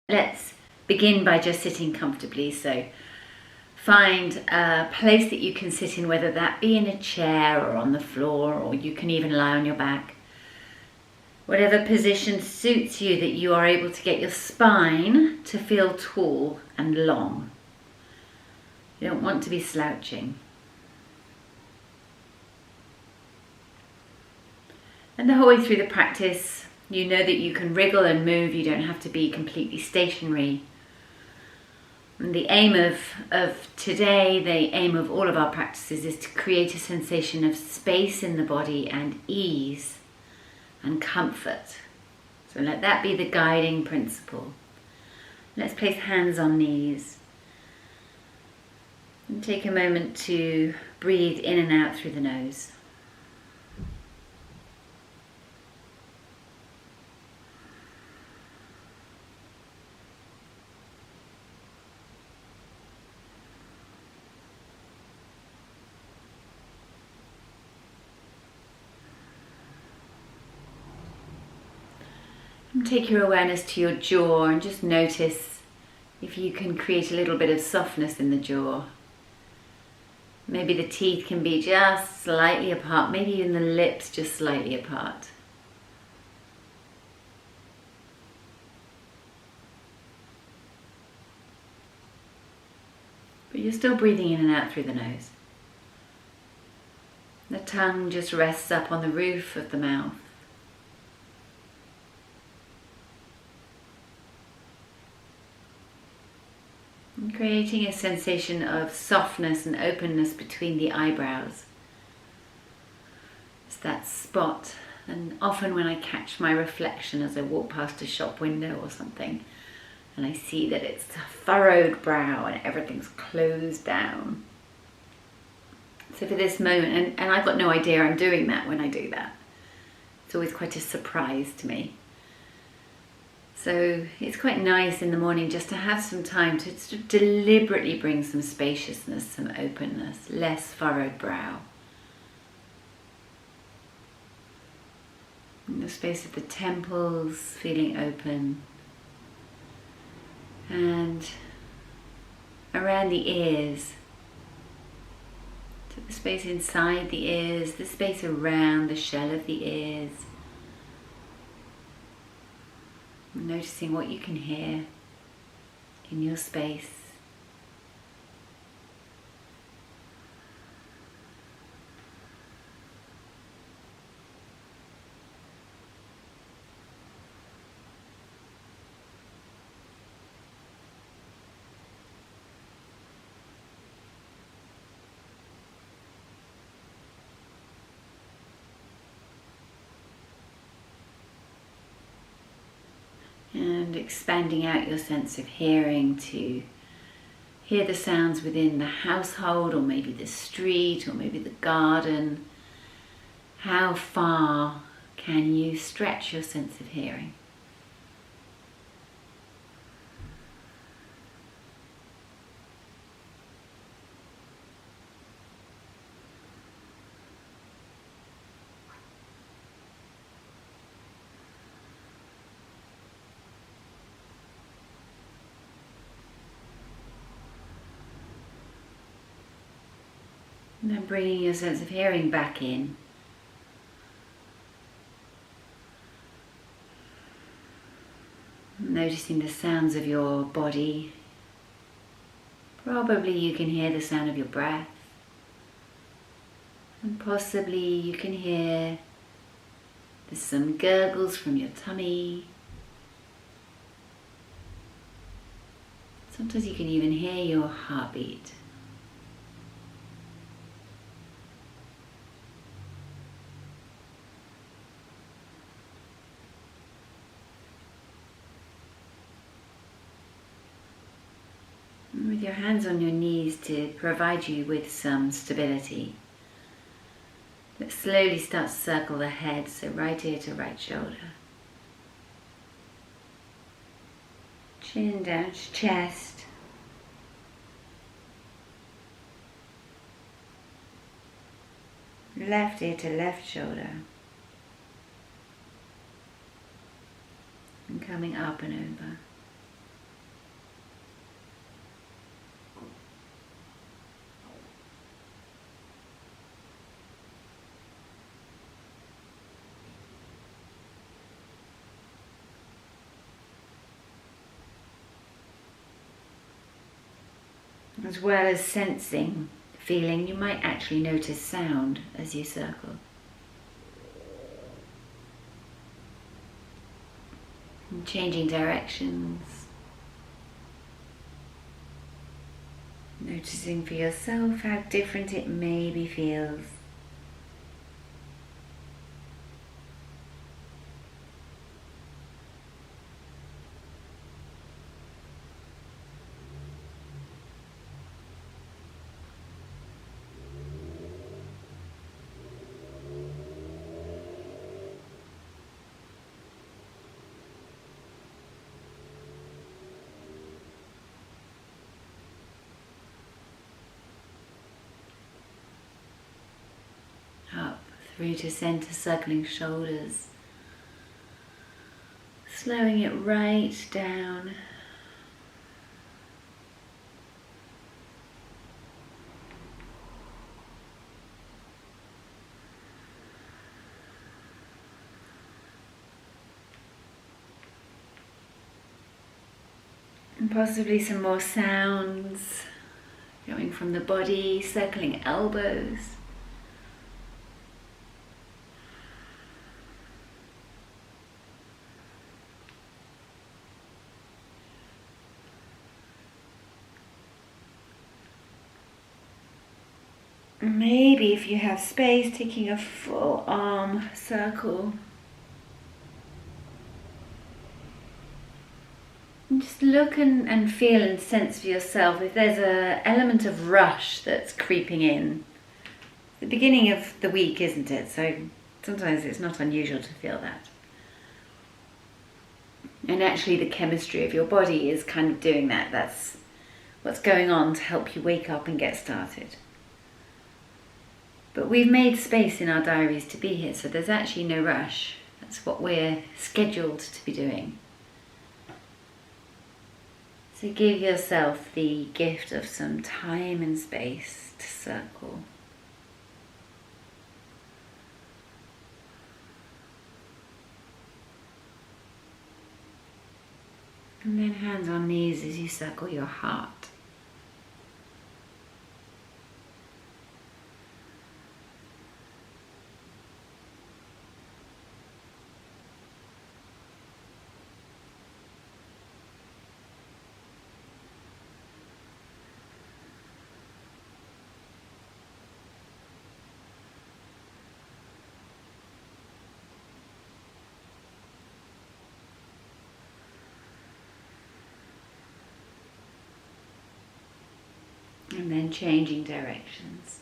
Let's begin by just sitting comfortably. So find a place that you can sit in, whether that be in a chair or on the floor, or you can even lie on your back. Whatever position suits you, that you are able to get your spine to feel tall and long. You don't want to be slouching. And the whole way through the practice, you know that you can wriggle and move. You don't have to be completely stationary. And the aim of today, the aim of all of our practices, is to create a sensation of space in the body and ease and comfort. So let that be the guiding principle. Let's place hands on knees. And take a moment to breathe in and out through the nose. And take your awareness to your jaw and just notice if you can create a little bit of softness in the jaw. Maybe the teeth can be just slightly apart, maybe even the lips just slightly apart. But you're still breathing in and out through the nose. The tongue just rests up on the roof of the mouth. And creating a sensation of softness and openness between the eyebrows. It's that spot, and often when I catch my reflection as I walk past a shop window or something, and I see that it's a furrowed brow and everything's closed down. So for this moment, and I've got no idea I'm doing that when I do that. It's always quite a surprise to me. So it's quite nice in the morning just to have some time to sort of deliberately bring some spaciousness, some openness, less furrowed brow. And the space of the temples feeling open. And around the ears. So the space inside the ears, the space around the shell of the ears. Noticing what you can hear in your space. And expanding out your sense of hearing to hear the sounds within the household, or maybe the street, or maybe the garden. How far can you stretch your sense of hearing? And then bringing your sense of hearing back in. Noticing the sounds of your body. Probably you can hear the sound of your breath. And possibly you can hear there's some gurgles from your tummy. Sometimes you can even hear your heartbeat. With your hands on your knees to provide you with some stability. Let's slowly start to circle the head, so right ear to right shoulder. Chin down to chest. Left ear to left shoulder. And coming up and over. As well as sensing, feeling, you might actually notice sound as you circle. And changing directions. Noticing for yourself how different it maybe feels. Up through to center, circling shoulders. Slowing it right down. And possibly some more sounds going from the body, circling elbows. Maybe if you have space, taking a full arm circle. And just look and feel and sense for yourself if there's an element of rush that's creeping in. The beginning of the week, isn't it? So sometimes it's not unusual to feel that. And actually the chemistry of your body is kind of doing that. That's what's going on to help you wake up and get started. But we've made space in our diaries to be here, so there's actually no rush. That's what we're scheduled to be doing. So give yourself the gift of some time and space to circle. And then hands on knees as you circle your heart. And then changing directions.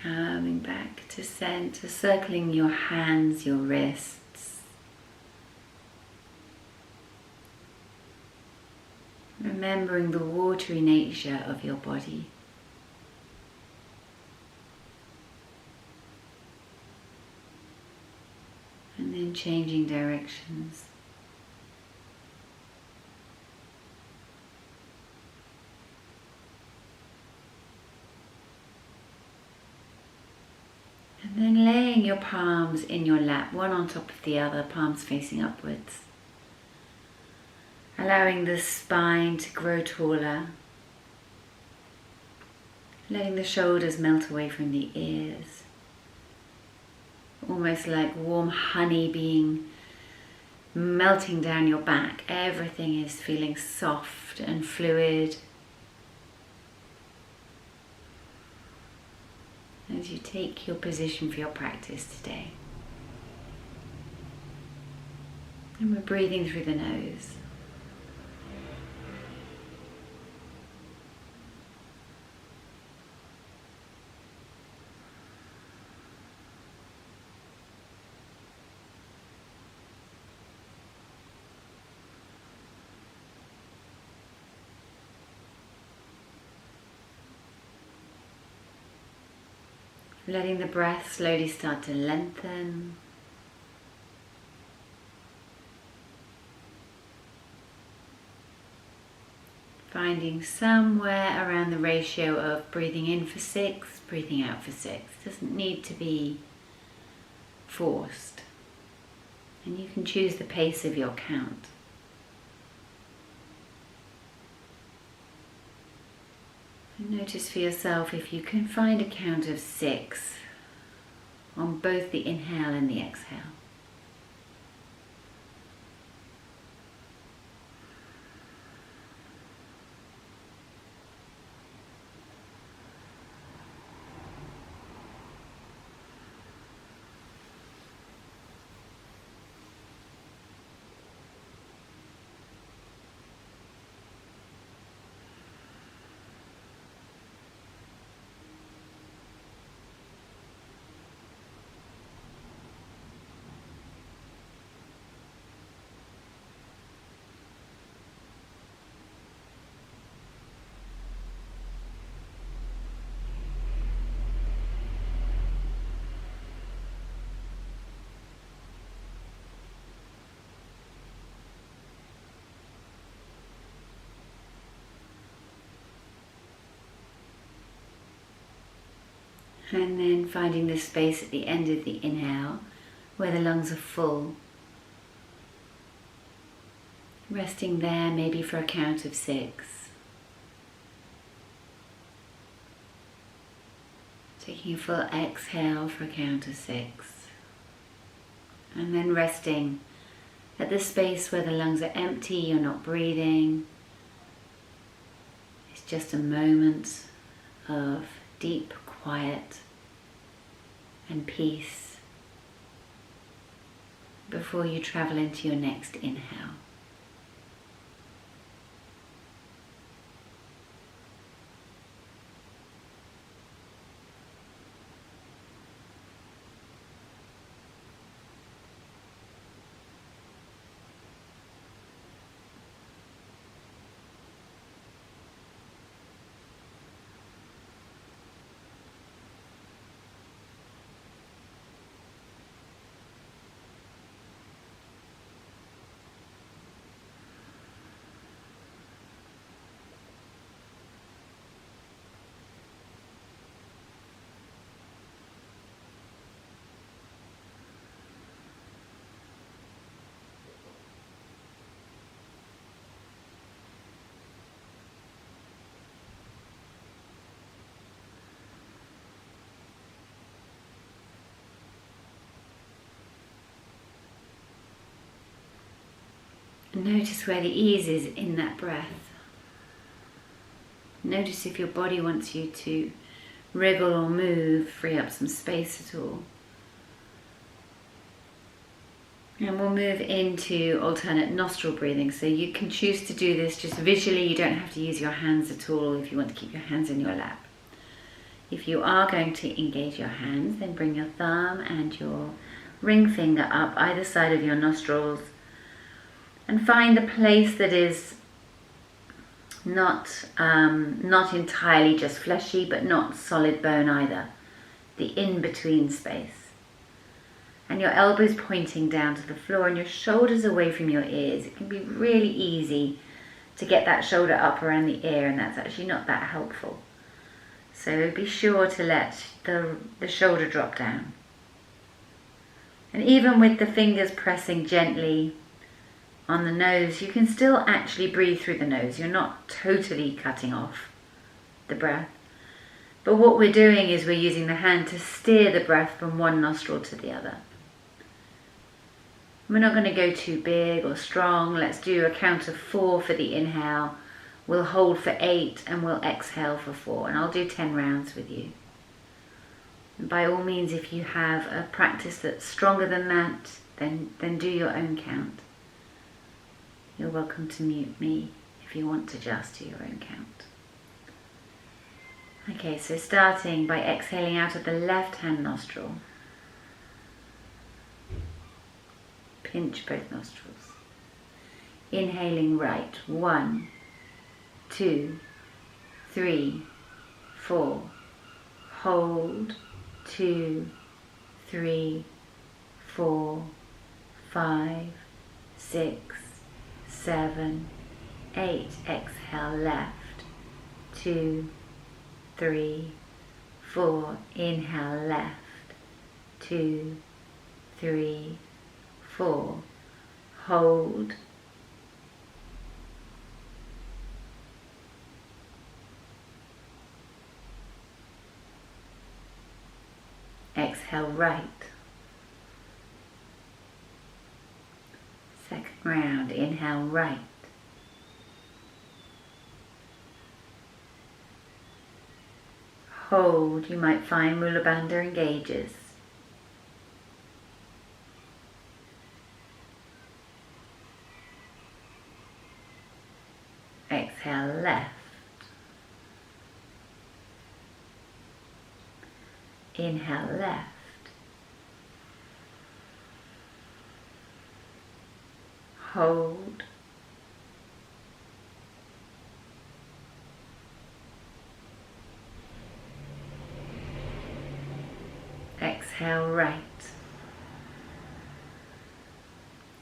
Coming back to center, circling your hands, your wrists. Remembering the watery nature of your body. And then changing directions. And then laying your palms in your lap, one on top of the other, palms facing upwards. Allowing the spine to grow taller. Letting the shoulders melt away from the ears. Almost like warm honey being melting down your back. Everything is feeling soft and fluid. As you take your position for your practice today. And we're breathing through the nose. Letting the breath slowly start to lengthen. Finding somewhere around the ratio of breathing in for 6, breathing out for 6. Doesn't need to be forced. And you can choose the pace of your count. And notice for yourself if you can find a count of 6 on both the inhale and the exhale. And then finding the space at the end of the inhale where the lungs are full. Resting there maybe for a count of 6. Taking a full exhale for a count of 6. And then resting at the space where the lungs are empty, you're not breathing. It's just a moment of deep quiet and peace before you travel into your next inhale. Notice where the ease is in that breath. Notice if your body wants you to wriggle or move, free up some space at all. And we'll move into alternate nostril breathing. So you can choose to do this just visually. You don't have to use your hands at all if you want to keep your hands in your lap. If you are going to engage your hands, then bring your thumb and your ring finger up either side of your nostrils and find the place that is not entirely just fleshy, but not solid bone either. The in-between space. And your elbows pointing down to the floor and your shoulders away from your ears. It can be really easy to get that shoulder up around the ear, and that's actually not that helpful. So be sure to let the shoulder drop down. And even with the fingers pressing gently on the nose, you can still actually breathe through the nose. You're not totally cutting off the breath. But what we're doing is we're using the hand to steer the breath from one nostril to the other. We're not going to go too big or strong. Let's do a count of 4 for the inhale. We'll hold for 8 and we'll exhale for 4. And I'll do 10 rounds with you. And by all means, if you have a practice that's stronger than that, then do your own count. You're welcome to mute me if you want to just do your own count. Okay, so starting by exhaling out of the left hand nostril. Pinch both nostrils. Inhaling right. 1, 2, 3, 4. Hold. 2, 3, 4, 5, 6, 7, 8. Exhale, left. 2, 3, 4. Inhale, left. 2, 3, 4. Hold. Exhale, right. Second round. Inhale, right. Hold. You might find Mula Bandha engages. Exhale, left. Inhale, left. Hold. Exhale, right.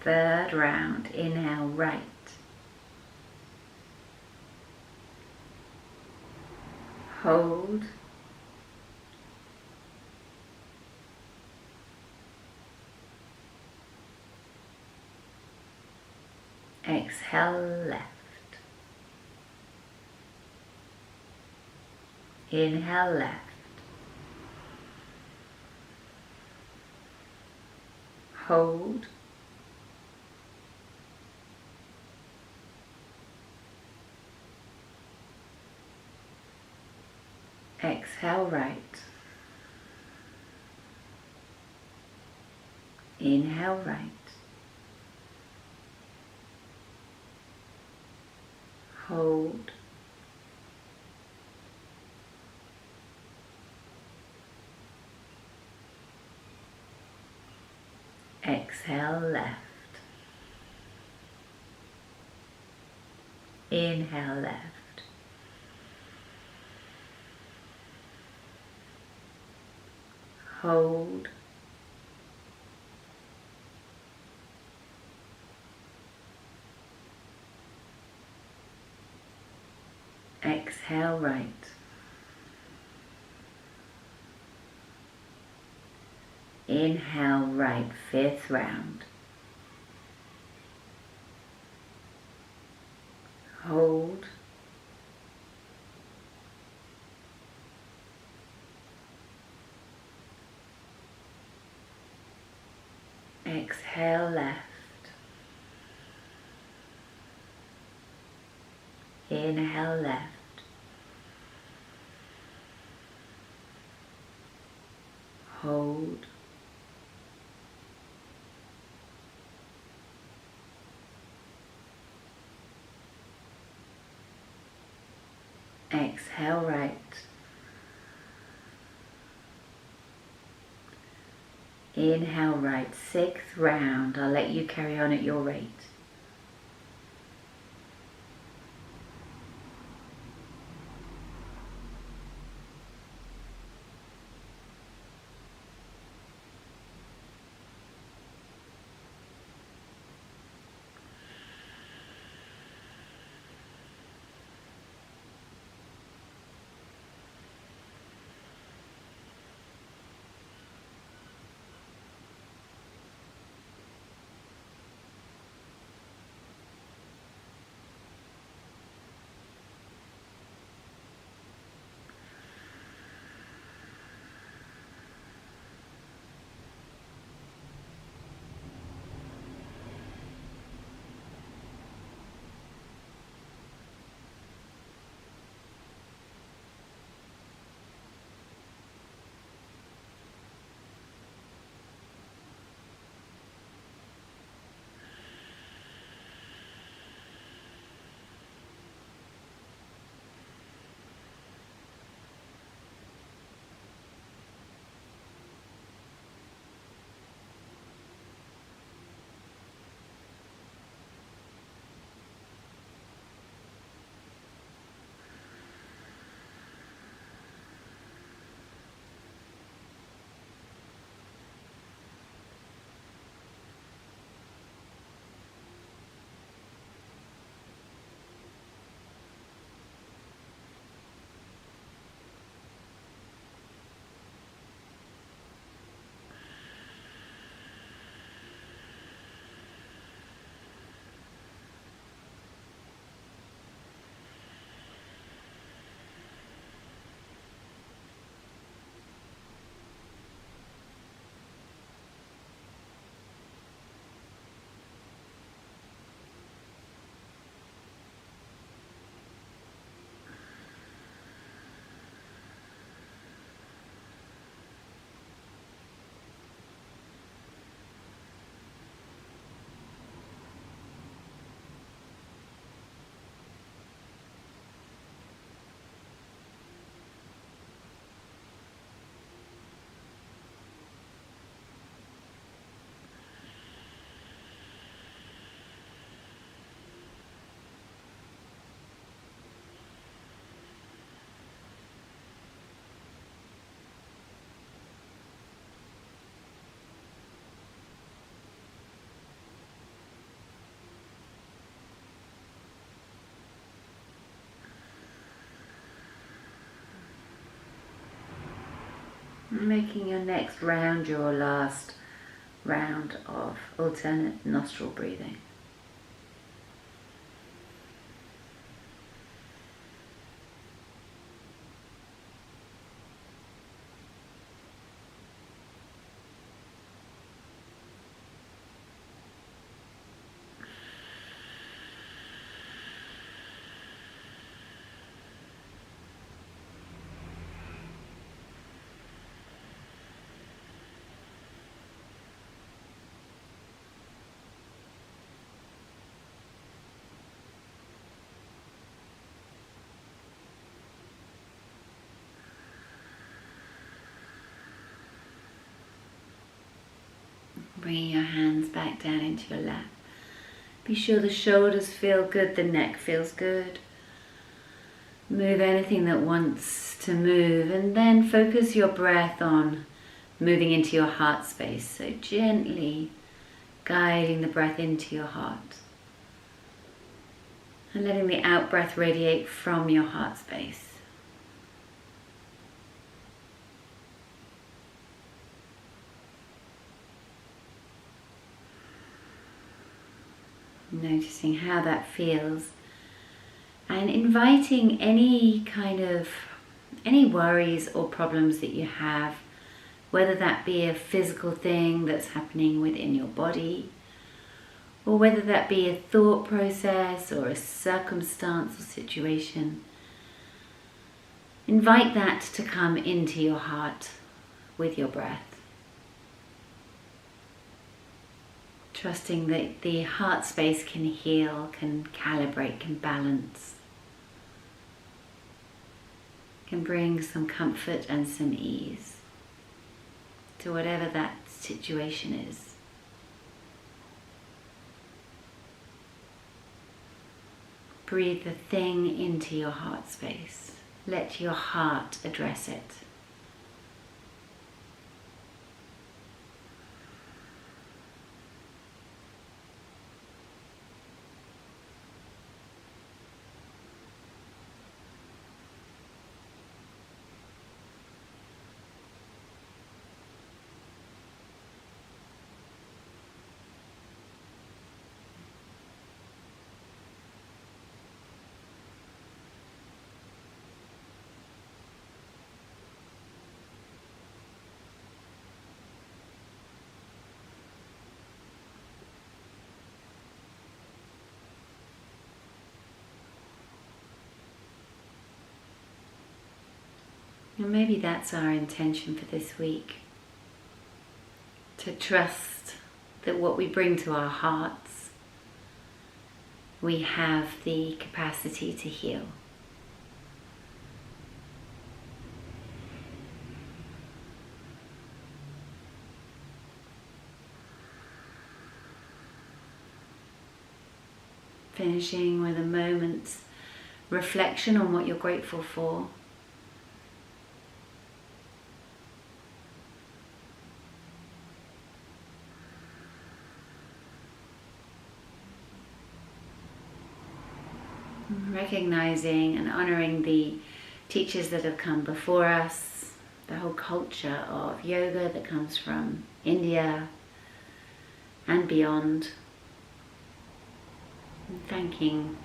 Third round. Inhale, right. Hold. Exhale, left. Inhale, left. Hold. Exhale, right. Inhale, right. Hold. Exhale, left. Inhale, left. Hold. Exhale, right. Inhale, right. Fifth round. Hold. Exhale, left. Inhale, left. Hold. Exhale, right. Inhale, right. Sixth round. I'll let you carry on at your rate. Making your next round your last round of alternate nostril breathing. Bringing your hands back down into your lap. Be sure the shoulders feel good, the neck feels good. Move anything that wants to move, and then focus your breath on moving into your heart space. So gently guiding the breath into your heart and letting the out breath radiate from your heart space. Noticing how that feels and inviting any worries or problems that you have, whether that be a physical thing that's happening within your body, or whether that be a thought process or a circumstance or situation. Invite that to come into your heart with your breath. Trusting that the heart space can heal, can calibrate, can balance, can bring some comfort and some ease to whatever that situation is. Breathe the thing into your heart space. Let your heart address it. And maybe that's our intention for this week. To trust that what we bring to our hearts, we have the capacity to heal. Finishing with a moment's reflection on what you're grateful for. Recognizing and honoring the teachers that have come before us, the whole culture of yoga that comes from India and beyond. And thanking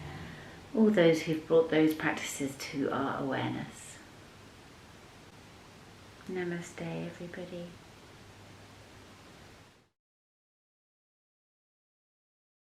all those who've brought those practices to our awareness. Namaste, everybody.